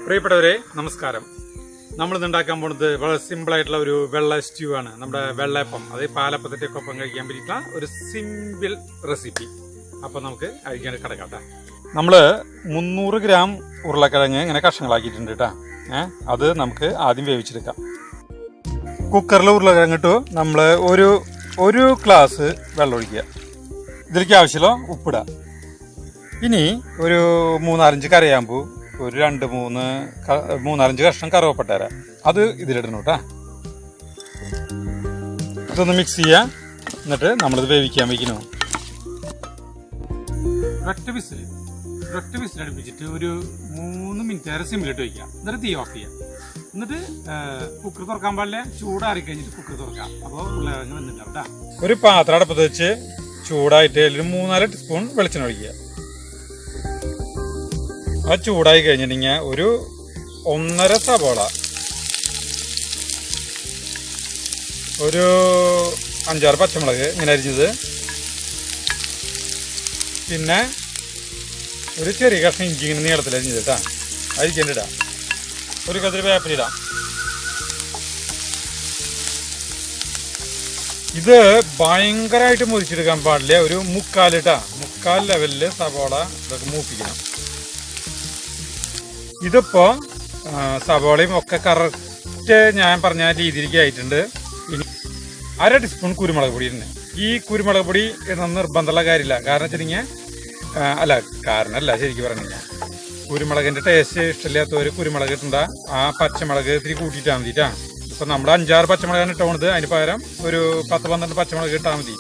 പ്രിയപ്പെട്ടവരെ നമസ്കാരം. നമ്മൾ ഉണ്ടാക്കാൻ പോകുന്നത് വളരെ സിമ്പിൾ ആയിട്ടുള്ള ഒരു വെള്ള സ്റ്റ്യൂ ആണ്. നമ്മുടെ വെള്ളയപ്പം, അതായത് പാലപ്പത്തിൻ്റെ ഒപ്പം കഴിക്കാൻ പറ്റുന്ന ഒരു സിമ്പിൾ റെസിപ്പി. അപ്പോൾ നമുക്ക് കഴിക്കാൻ കിടക്കാം. നമ്മൾ 300 ഗ്രാം ഉരുളക്കിഴങ്ങ് ഇങ്ങനെ കഷ്ണങ്ങളാക്കിയിട്ടുണ്ട് കേട്ടോ. അത് നമുക്ക് ആദ്യം വേവിച്ചെടുക്കാം. കുക്കറിൽ ഉരുളക്കിഴങ്ങ് ഇട്ടു നമ്മൾ ഒരു ഗ്ലാസ് വെള്ളം ഒഴിക്കുക. ഇതിലേക്ക് ആവശ്യമുള്ള ഉപ്പിടുക. ഇനി ഒരു 3-4 കറിയാമ്പൂ, ഒരു 2-3-4-5 കഷ്ണം കറുവപ്പട്ട അത് ഇതിലിടണം കേട്ടോ. ഇതൊന്ന് മിക്സ് ചെയ്യുക. എന്നിട്ട് നമ്മളിത് വേവിക്കാൻ വയ്ക്കണം. ഒരൊറ്റ വിസിൽ അടുപ്പിച്ചിട്ട് ഒരു 3 മിനിറ്റ് വരെ സിമ്മിലിട്ട് വയ്ക്കുക. എന്നിട്ട് തീ ഓഫ് ചെയ്യുക. എന്നിട്ട് കുക്കർ തുറക്കാൻ പാടില്ല, ചൂടാറി കഴിഞ്ഞിട്ട് കുക്കർ തുറക്കാം. അപ്പോൾ ഉരുളക്കിഴങ്ങ് വെന്തിട്ടുണ്ടാവും കേട്ടോ. ഒരു പാത്രം അടുപ്പത്ത് വെച്ച് ചൂടായിട്ട് അതിൽ 3-4 ടീസ്പൂൺ വെളിച്ചെണ്ണ ഒഴിക്കുക. അത് ചൂടായി കഴിഞ്ഞിട്ടുണ്ടെങ്കിൽ ഒരു 1.5 സവാള, ഒരു 5-6 പച്ചമുളക് ഇങ്ങനെ അരിഞ്ഞത്, പിന്നെ ഒരു ചെറിയ കഷ്ണം ഇഞ്ചി ഇങ്ങനെ നീളത്തിൽ അരിഞ്ഞത് കേട്ടോ. അരിക്കണ്ടിടാം. ഒരു കതിരി വേപ്പിലിടാം. ഇത് ഭയങ്കരമായിട്ട് മുറിച്ചെടുക്കാൻ പാടില്ല. ഒരു 3/4 ലെവലിൽ സവാള ഇതൊക്കെ മൂപ്പിക്കണം. ഇതിപ്പോ സവാളയും ഒക്കെ കറക്റ്റ് ഞാൻ പറഞ്ഞ രീതിയിലേക്ക് ആയിട്ടുണ്ട്. ഇനി 1/2 ടീസ്പൂൺ കുരുമുളക് പൊടി ഇടുന്നത്. ഈ കുരുമുളക് പൊടി നിർബന്ധമുള്ള കാര്യമില്ല. കാരണം വെച്ചിട്ടുണ്ടെങ്കിൽ ശരിക്കും പറഞ്ഞില്ല, കുരുമുളകിന്റെ ടേസ്റ്റ് ഇഷ്ടമില്ലാത്തവർ കുരുമുളക് ഇട്ടണ്ട. ആ പച്ചമുളക് ഇത്തിരി കൂട്ടിയിട്ടാൽ മതിട്ടാ. ഇപ്പൊ നമ്മൾ 5-6 പച്ചമുളകാണ് ഇട്ടുകൊണ്ട് അതിന് പകരം ഒരു 10-12 പച്ചമുളക് ഇട്ടാൽ മതി.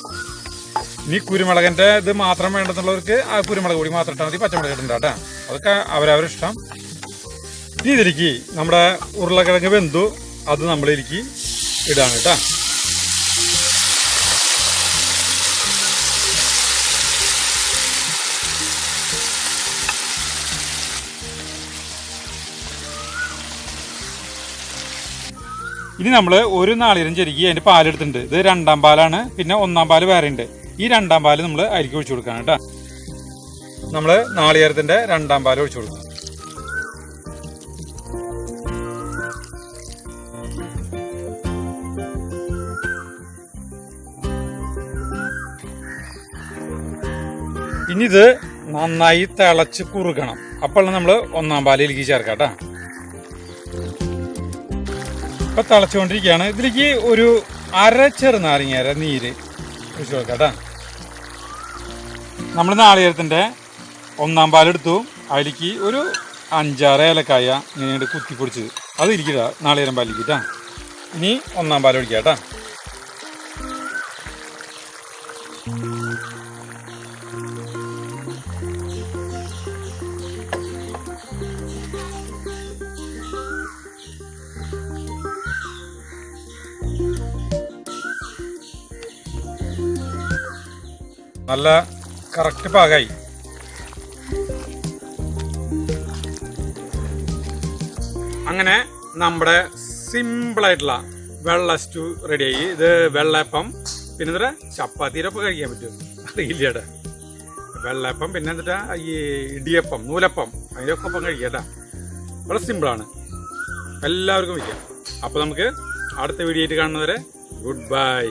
ഇനി കുരുമുളകിന്റെ ഇത് മാത്രം വേണ്ടെന്നുള്ളവർക്ക് ആ കുരുമുളക് പൊടി മാത്രം ഇട്ടാൽ മതി, പച്ചമുളക് ഇടണ്ട കേട്ടോ. അതൊക്കെ അവരവരിഷ്ടം. ഇനി ഇതിലേക്ക് നമ്മുടെ ഉരുളക്കിഴങ്ങ് വെന്തു അത് നമ്മളിലേക്ക് ഇടാണ് കേട്ടോ. ഇനി നമ്മൾ ഒരു നാളികേരം ചെരുക്കി അതിന്റെ പാലെടുത്തിട്ടുണ്ട്. ഇത് 2ാം പാലാണ്, പിന്നെ 1ാം പാല് വേറെ ഉണ്ട്. ഈ 2ാം പാല് നമ്മൾ അരിക്ക് ഒഴിച്ചു കൊടുക്കണം കേട്ടോ. നമ്മൾ നാളികേരത്തിന്റെ 2ാം പാല് ഒഴിച്ചു കൊടുക്കണം. ഇനി ഇത് നന്നായി തിളച്ച് കുറുകണം. അപ്പോൾ നമ്മൾ 1ാം പാലിലേക്ക് ചേർക്കാം കേട്ടോ. ഇപ്പൊ തിളച്ചുകൊണ്ടിരിക്കുകയാണ്. ഇതിലേക്ക് ഒരു 1/2 ചെറുനാരങ്ങ നീര് ഒഴിച്ചു കൊടുക്കാം കേട്ടോ. നമ്മൾ നാളികേരത്തിന്റെ 1ാം പാലെടുത്തു. അതിലേക്ക് ഒരു 5-6 ഏലക്കായ ഇങ്ങനെ കുത്തിപ്പൊടിച്ചത് അത് ഇരിക്കുക നാളികേരം പാലിലേക്ക് കേട്ടോ. ഇനി 1ാം പാൽ ഒഴിക്കാം കേട്ടോ. നല്ല കറക്റ്റ് പാകമായി. അങ്ങനെ നമ്മുടെ സിമ്പിളായിട്ടുള്ള വെള്ള സ്റ്റൂ റെഡിയായി. ഇത് വെള്ളയപ്പം, പിന്നെ എന്താ ചപ്പാത്തിയുടെ ഒപ്പം കഴിക്കാൻ പറ്റും അറിയില്ലേടാ. വെള്ളയപ്പം, പിന്നെ എന്നിട്ടാ ഈ ഇടിയപ്പം, നൂലപ്പം, അതിൻ്റെ ഒക്കെ ഒപ്പം കഴിക്കാട്ടാ. വളരെ സിമ്പിളാണ്, എല്ലാവർക്കും വയ്ക്കാം. അപ്പോൾ നമുക്ക് അടുത്ത വീഡിയോ ആയിട്ട് കാണുന്നവരെ ഗുഡ് ബൈ.